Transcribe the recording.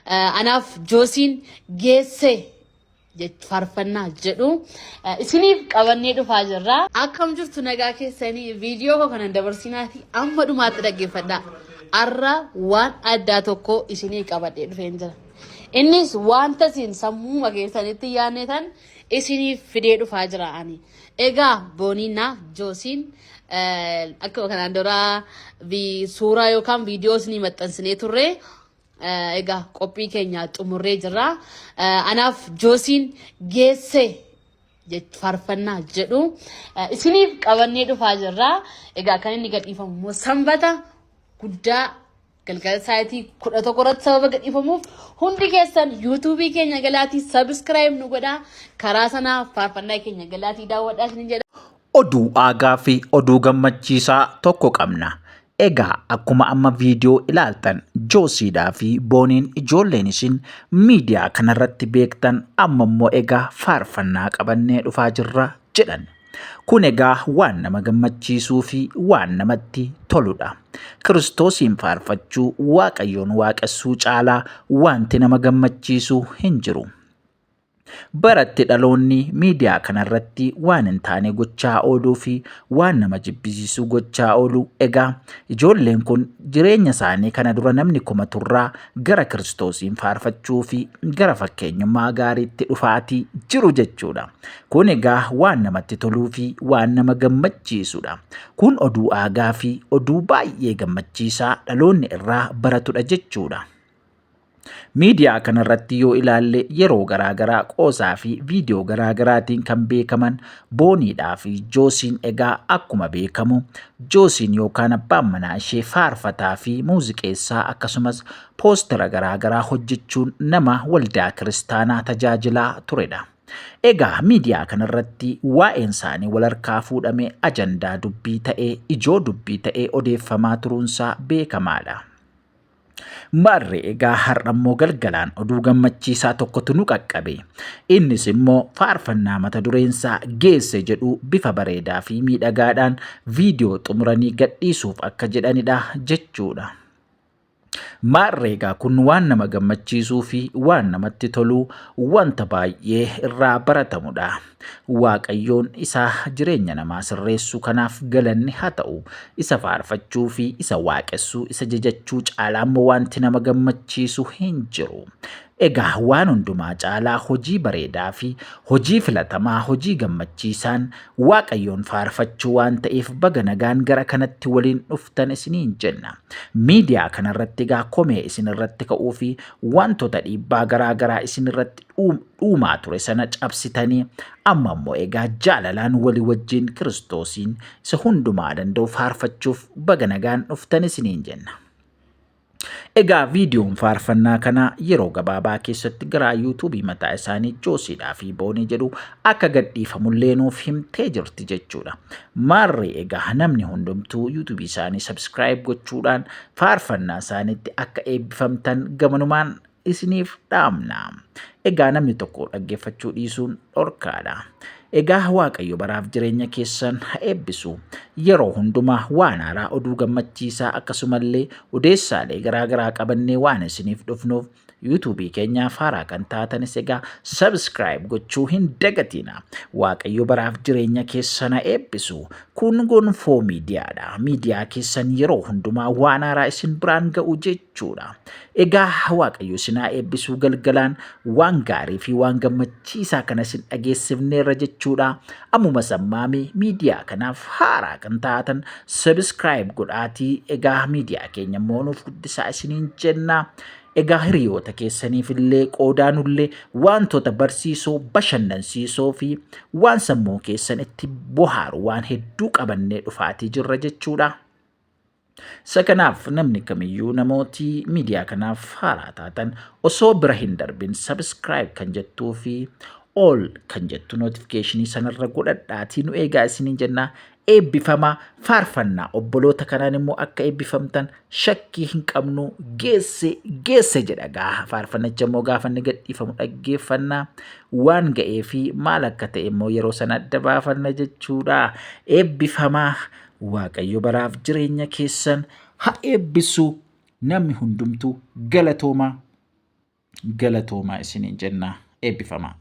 anaaf joosiin geesse faarfannaa jedhu isiniif qabannee dhufaa jirra. Akkam jirtu nagaa keessanii viidiyoo koo kanan dabarsinaati amma dhumaatti dhaggeeffadhaa. Arra waan addaa tokko isinii qabadhee dhufeen jira. Innis wanta isin sammuu keessanitti yaadnetan isiniif fidee dhufaa jira ani. Egaa booniina joosiin akka kanaan dura suuraa yookaan viidiyoo isinii maxxansinee turre egaa qophii keenya xumurree jirra. Anaaf joosiin geesse faarfannaa jedhu isiniif qabannee dhufaa jirra. Egaa kan inni gadhiifamu sanbata guddaa galgala sa'aatii 11 irratti sababa gadhiifamuuf hundi keessan yuutuubii keenya galaatii subscribe nu godhaa. Karaa sanaa faarfannaa keenya galaatii daawwadhaa isin jedha. Oduu aagaa fi oduu gammachiisaa tokko qabna. Egaa akkuma amma viidiyoo ilaaltan joosiidhaa fi booniin ijoolleen isin miidiyaa kanarratti beektan amma immoo egaa faarfannaa qabannee dhufaa jirra jedhan. Kun egaa waan nama gammachiisuu fi waan namatti toludha. Kiristoosiin faarfachuu Waaqayyoon waaqessuu caalaa wanti nama gammachiisu hin jiru. Baratti dhaloonni miidiyaa kanarratti waan hin taane gochaa ooluu fi waan nama jibbisiisu gochaa oolu. Egaa ijoolleen kun jireenya isaanii kana dura namni kumaturraa gara Kiristoosiin faarfachuu fi gara fakkeenyummaa gaariitti dhufaatii jiru jechuudha. Kun egaa waan namatti toluu fi waan nama gammachiisudha. Kun oduu aagaa fi oduu baay'ee gammachiisaa dhaloonni irraa baratudha jechuudha. Miidiyaa kanarratti yoo ilaalle yeroo garaagaraa qoosaa fi viidiyoo garaagaraatiin kan beekaman booniidhaa fi joosiin. Egaa akkuma beekamu joosiin yookaan abbaan manaa ishee faarfataa fi muuziqeessaa akkasumas poostera garaagaraa hojjechuun nama waldaa kiristaanaa tajaajilaa turedha. Egaa miidiyaa kanarratti waa'een isaanii walharkaa fuudhamee ajandaa dubbii ta'ee ijoo dubbii ta'ee odeeffamaa turuunsaa beekamaadha. Marree egaa har'ammoo galgalaan oduu gammachiisaa tokkotu nu qaqqabe. Innis immoo faarfannaa mata dureensaa geesse jedhu bifa bareedaa fi miidhagaadhaan viidiyoo xumuranii gadhiisuuf akka jedhanidha jechuudha. Marree egaa kun waan nama gammachiisuu fi waan namatti toluu wanta baay'ee irraa baratamudha. Waaqayyoon isa jireenya namaa sirreessu kanaaf galanni haa ta'u. Isa faarfachuu fi isa waaqessuu isa jajachuu caalaa immoo wanti nama gammachiisu hin jiru. Egaa waan hundumaa caalaa hojii bareedaa fi hojii filatamaa hojii gammachiisaan Waaqayyoon faarfachuu waan ta'eef baga nagaan gara kanatti waliin dhuftan isiniin jenna. Miidiyaa kanarratti egaa komee isin irratti ka'uu fi wantoota dhiibbaa garaagaraa isin irratti dhuumaa ture sana cabsitanii amma immoo egaa jaalalaan walii wajjin Kiristoosiin isa hundumaa danda'u faarfachuuf baga nagaan dhuftan isiniin jenna. Egaa viidiyoon faarfannaa kana yeroo gabaabaa keessatti gara yuutuubii mataa isaanii joosiidhaa fi boonii jedhu akka gadhiifamullee nuuf himtee jirti jechuudha. Marree egaa namni hundumtuu yuutuubii isaanii subscribe gochuudhaan faarfannaa isaaniitti akka eebbifamtan gamanumaan isiniif dhaamna. Egaa namni tokko dhaggeeffachuu dhiisuun dhorkaadha. Egaa Waaqayyo baraaf jireenya keessan haa eebbisu. Yeroo hundumaa waan haaraa oduu gammachiisaa akkasumallee odeessaalee garaagaraa qabannee waan isiniif dhufnuuf yuutuubii keenyaaf haaraa kan taatanis egaa subscribe gochuu hin dagatina. Waaqayyo baraaf jireenya keessan haa eebbisu. Kun gonfoo miidiyaadha. Miidiyaa keessan yeroo hundumaa waan haaraa isin biraan ga'u jechuudha. Egaa Waaqayyo isin haa eebbisu galgalaan waan gaarii fi waan gammachiisaa kana isin dhageessifneerra jechuudha. Ammuma sammaamee miidiyaa kanaaf haaraa kan taatan subscribe godhaatii egaa miidiyaa keenya immoo nuuf guddisaa isiniin jenna. Egaa hiriyoota keessaniif illee qoodaanullee wantoota barsiisoo bashannansiisoo fi waan sammuu keessan itti bohaaru waan hedduu qabannee dhufaatii jirra jechuudha. Sakanaaf namni kamiyyuu namooti miidiyaa kanaaf haaraa taatan osoo bira hin darbin subscribe kan jettuu fi all kan jettu notificationii sanarra godhadhaatii nu eegaa isiniin jenna. Eebbifama faarfannaa obboloota kanaan immoo akka eebbifamtan shakkii hin qabnu. Geesse jedha gaa faarfannicha immoo gaafa inni gadhiifamu dhaggeeffannaa waan ga'ee fi maal akka ta'e immoo yeroo sana adda baafanna jechuudha. Eebbifamaa. Waaqayyo baraaf jireenya keessan haa eebbisu. Namni hundumtuu galatooma. galatoomaa isiniin jenna eebbifamaa.